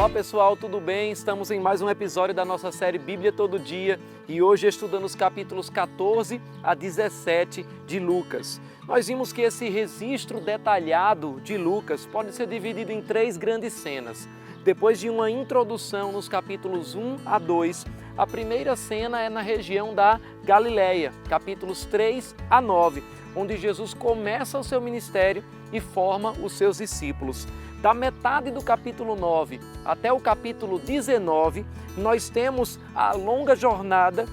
Olá pessoal, tudo bem? Estamos em mais um episódio da nossa série Bíblia Todo Dia e hoje estudando os capítulos 14 a 17 de Lucas. Nós vimos que esse registro detalhado de Lucas pode ser dividido em três grandes cenas. Depois de uma introdução nos capítulos 1 a 2, a primeira cena é na região da Galileia, capítulos 3 a 9, onde Jesus começa o seu ministério e forma os seus discípulos. Da metade do capítulo 9 até o capítulo 19, nós temos a longa jornada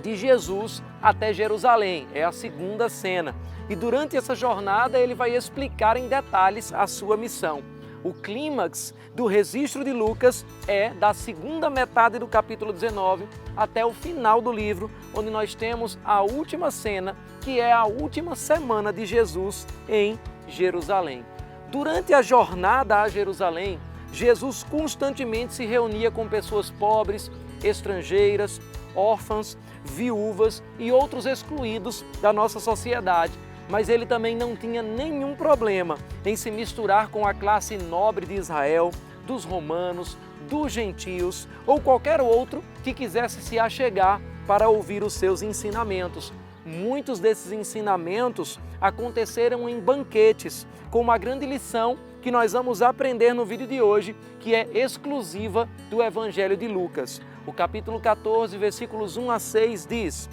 de Jesus até Jerusalém, é a segunda cena. E durante essa jornada ele vai explicar em detalhes a sua missão. O clímax do registro de Lucas é da segunda metade do capítulo 19 até o final do livro, onde nós temos a última cena, que é a última semana de Jesus em Jerusalém. Durante a jornada a Jerusalém, Jesus constantemente se reunia com pessoas pobres, estrangeiras, órfãs, viúvas e outros excluídos da nossa sociedade. Mas ele também não tinha nenhum problema em se misturar com a classe nobre de Israel, dos romanos, dos gentios ou qualquer outro que quisesse se achegar para ouvir os seus ensinamentos. Muitos desses ensinamentos aconteceram em banquetes, com uma grande lição que nós vamos aprender no vídeo de hoje, que é exclusiva do Evangelho de Lucas. O capítulo 14, versículos 1 a 6 diz: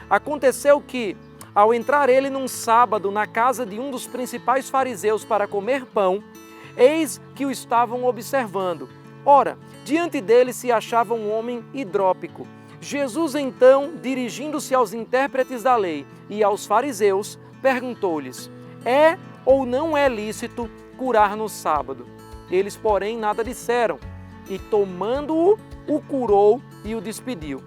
Aconteceu que, ao entrar ele num sábado na casa de um dos principais fariseus para comer pão, eis que o estavam observando. Ora, diante dele se achava um homem hidrópico. Jesus então, dirigindo-se aos intérpretes da lei e aos fariseus, perguntou-lhes: É ou não é lícito curar no sábado? Eles, porém, nada disseram, e tomando-o, o curou e o despediu.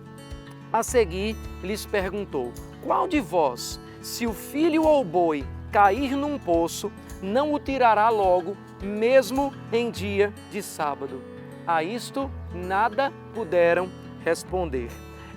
A seguir, lhes perguntou: Qual de vós, se o filho ou boi cair num poço, não o tirará logo, mesmo em dia de sábado? A isto nada puderam responder.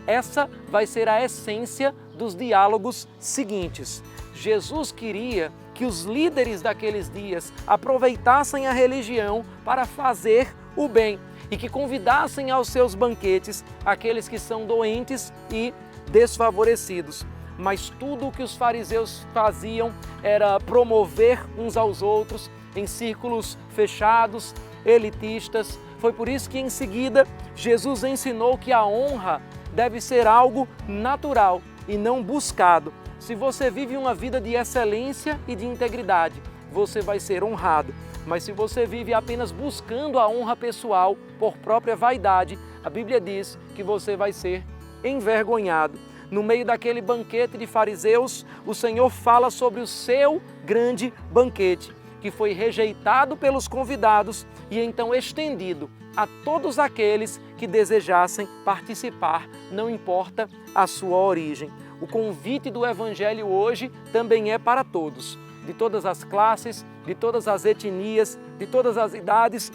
Essa vai ser a essência dos diálogos seguintes. Jesus queria que os líderes daqueles dias aproveitassem a religião para fazer o bem e que convidassem aos seus banquetes aqueles que são doentes e desfavorecidos. Mas tudo o que os fariseus faziam era promover uns aos outros em círculos fechados, elitistas. Foi por isso que em seguida Jesus ensinou que a honra deve ser algo natural e não buscado. Se você vive uma vida de excelência e de integridade, você vai ser honrado. Mas se você vive apenas buscando a honra pessoal por própria vaidade, a Bíblia diz que você vai ser envergonhado. No meio daquele banquete de fariseus, o Senhor fala sobre o seu grande banquete, que foi rejeitado pelos convidados e então estendido a todos aqueles que desejassem participar, não importa a sua origem. O convite do Evangelho hoje também é para todos, de todas as classes, de todas as etnias, de todas as idades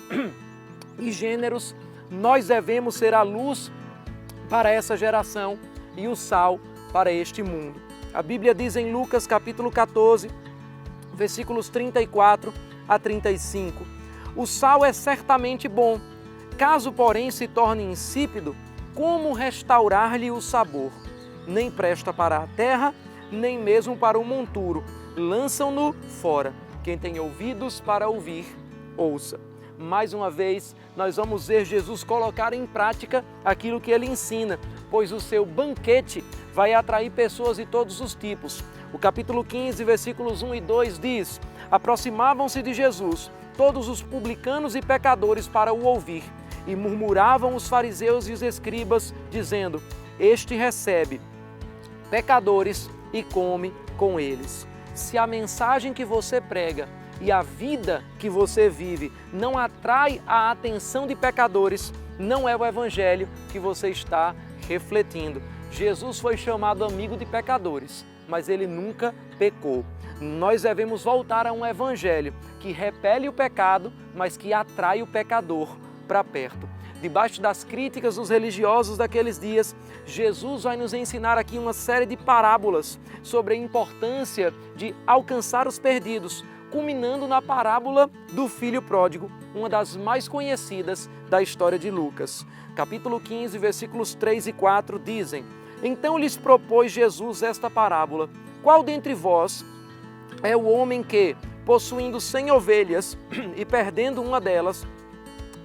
e gêneros. Nós devemos ser a luz para essa geração e o sal para este mundo. A Bíblia diz em Lucas capítulo 14, versículos 34 a 35, O sal é certamente bom, caso porém se torne insípido, como restaurar-lhe o sabor? Nem presta para a terra, nem mesmo para o monturo, lançam-no fora. Quem tem ouvidos para ouvir, ouça. Mais uma vez, nós vamos ver Jesus colocar em prática aquilo que ele ensina, pois o seu banquete vai atrair pessoas de todos os tipos. O capítulo 15, versículos 1 e 2 diz: Aproximavam-se de Jesus todos os publicanos e pecadores para o ouvir, e murmuravam os fariseus e os escribas, dizendo: Este recebe pecadores e come com eles. Se a mensagem que você prega e a vida que você vive não atrai a atenção de pecadores, não é o Evangelho que você está refletindo. Jesus foi chamado amigo de pecadores, mas ele nunca pecou. Nós devemos voltar a um Evangelho que repele o pecado, mas que atrai o pecador para perto. Debaixo das críticas dos religiosos daqueles dias, Jesus vai nos ensinar aqui uma série de parábolas sobre a importância de alcançar os perdidos, culminando na parábola do filho pródigo, uma das mais conhecidas da história de Lucas. Capítulo 15, versículos 3 e 4 dizem: Então lhes propôs Jesus esta parábola: Qual dentre vós é o homem que, possuindo 100 ovelhas e perdendo uma delas,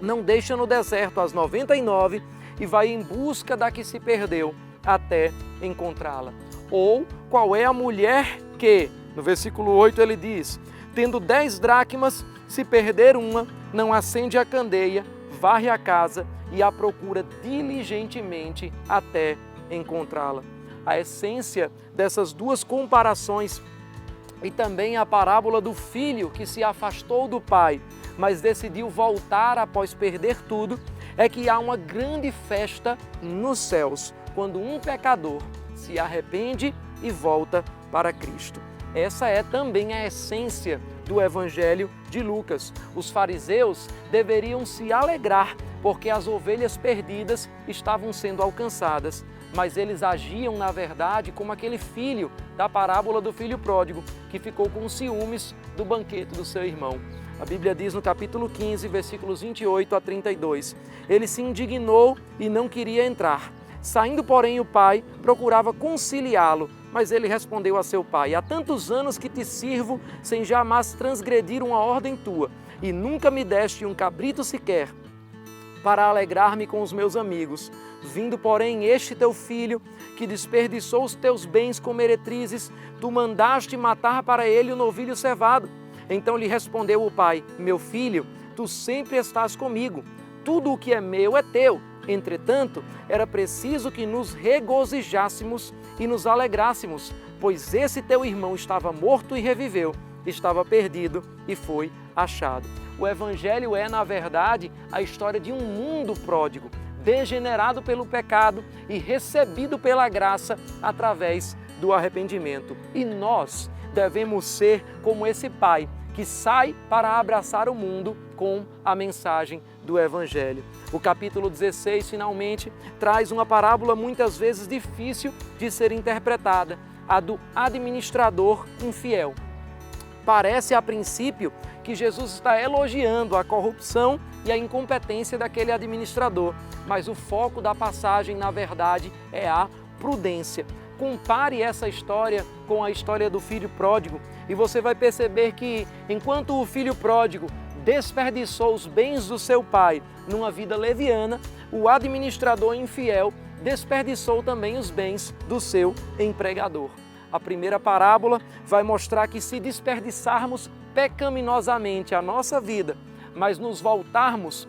não deixa no deserto as 99 e vai em busca da que se perdeu até encontrá-la? Ou qual é a mulher que, no versículo 8 ele diz, tendo 10 dracmas, se perder uma, não acende a candeia, varre a casa e a procura diligentemente até encontrá-la? A essência dessas duas comparações e também a parábola do filho que se afastou do pai, mas decidiu voltar após perder tudo, é que há uma grande festa nos céus, quando um pecador se arrepende e volta para Cristo. Essa é também a essência do Evangelho de Lucas. Os fariseus deveriam se alegrar porque as ovelhas perdidas estavam sendo alcançadas, mas eles agiam, na verdade, como aquele filho da parábola do filho pródigo, que ficou com ciúmes do banquete do seu irmão. A Bíblia diz no capítulo 15, versículos 28 a 32, ele se indignou e não queria entrar. Saindo, porém, o pai procurava conciliá-lo, mas ele respondeu a seu pai: há tantos anos que te sirvo sem jamais transgredir uma ordem tua, e nunca me deste um cabrito sequer para alegrar-me com os meus amigos. Vindo, porém, este teu filho, que desperdiçou os teus bens com meretrizes, tu mandaste matar para ele o novilho cevado. Então lhe respondeu o pai: meu filho, tu sempre estás comigo, tudo o que é meu é teu. Entretanto, era preciso que nos regozijássemos e nos alegrássemos, pois esse teu irmão estava morto e reviveu, estava perdido e foi achado. O Evangelho é, na verdade, a história de um mundo pródigo, degenerado pelo pecado e recebido pela graça através do arrependimento. E nós devemos ser como esse pai que sai para abraçar o mundo com a mensagem do Evangelho. O capítulo 16, finalmente, traz uma parábola muitas vezes difícil de ser interpretada, a do administrador infiel. Parece, a princípio, que Jesus está elogiando a corrupção e a incompetência daquele administrador, mas o foco da passagem, na verdade, é a prudência. Compare essa história com a história do filho pródigo e você vai perceber que, enquanto o filho pródigo desperdiçou os bens do seu pai numa vida leviana, o administrador infiel desperdiçou também os bens do seu empregador. A primeira parábola vai mostrar que se desperdiçarmos pecaminosamente a nossa vida, mas nos voltarmos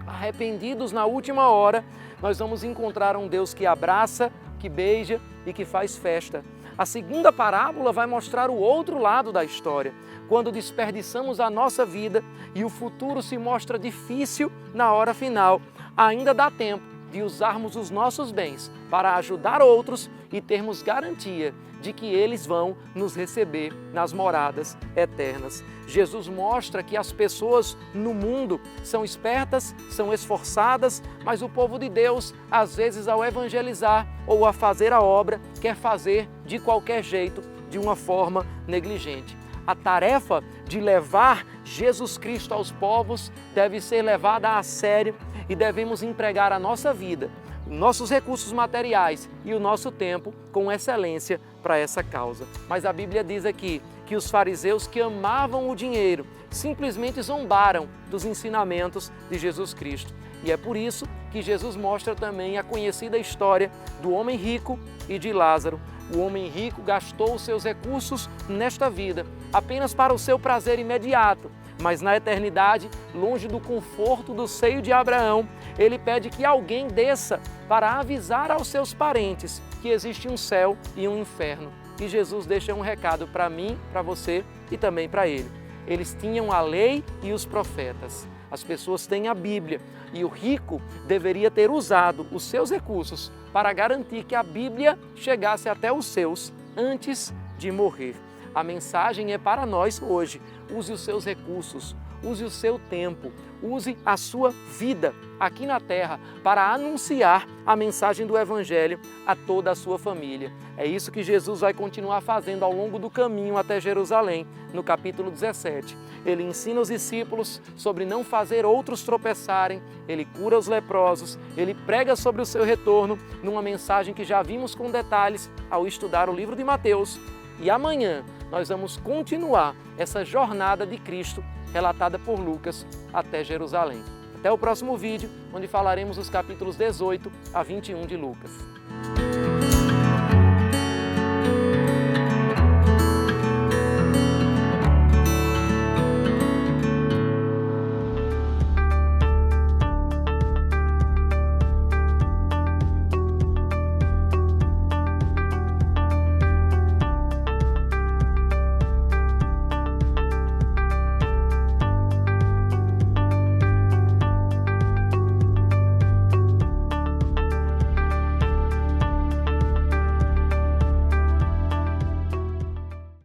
arrependidos na última hora, nós vamos encontrar um Deus que abraça, que beija e que faz festa. A segunda parábola vai mostrar o outro lado da história, quando desperdiçamos a nossa vida e o futuro se mostra difícil na hora final. Ainda dá tempo de usarmos os nossos bens para ajudar outros e termos garantia de que eles vão nos receber nas moradas eternas. Jesus mostra que as pessoas no mundo são espertas, são esforçadas, mas o povo de Deus, às vezes, ao evangelizar ou a fazer a obra, quer fazer de qualquer jeito, de uma forma negligente. A tarefa de levar Jesus Cristo aos povos deve ser levada a sério e devemos empregar a nossa vida, nossos recursos materiais e o nosso tempo com excelência para essa causa. Mas a Bíblia diz aqui que os fariseus que amavam o dinheiro simplesmente zombaram dos ensinamentos de Jesus Cristo. E é por isso que Jesus mostra também a conhecida história do homem rico e de Lázaro. O homem rico gastou os seus recursos nesta vida apenas para o seu prazer imediato, mas na eternidade, longe do conforto do seio de Abraão, ele pede que alguém desça para avisar aos seus parentes que existe um céu e um inferno. E Jesus deixa um recado para mim, para você e também para ele. Eles tinham a lei e os profetas. As pessoas têm a Bíblia e o rico deveria ter usado os seus recursos para garantir que a Bíblia chegasse até os seus antes de morrer. A mensagem é para nós hoje. Use os seus recursos, use o seu tempo, use a sua vida aqui na terra para anunciar a mensagem do Evangelho a toda a sua família. É isso que Jesus vai continuar fazendo ao longo do caminho até Jerusalém, no capítulo 17. Ele ensina os discípulos sobre não fazer outros tropeçarem, ele cura os leprosos, ele prega sobre o seu retorno numa mensagem que já vimos com detalhes ao estudar o livro de Mateus. E amanhã nós vamos continuar essa jornada de Cristo relatada por Lucas até Jerusalém. Até o próximo vídeo, onde falaremos os capítulos 18 a 21 de Lucas.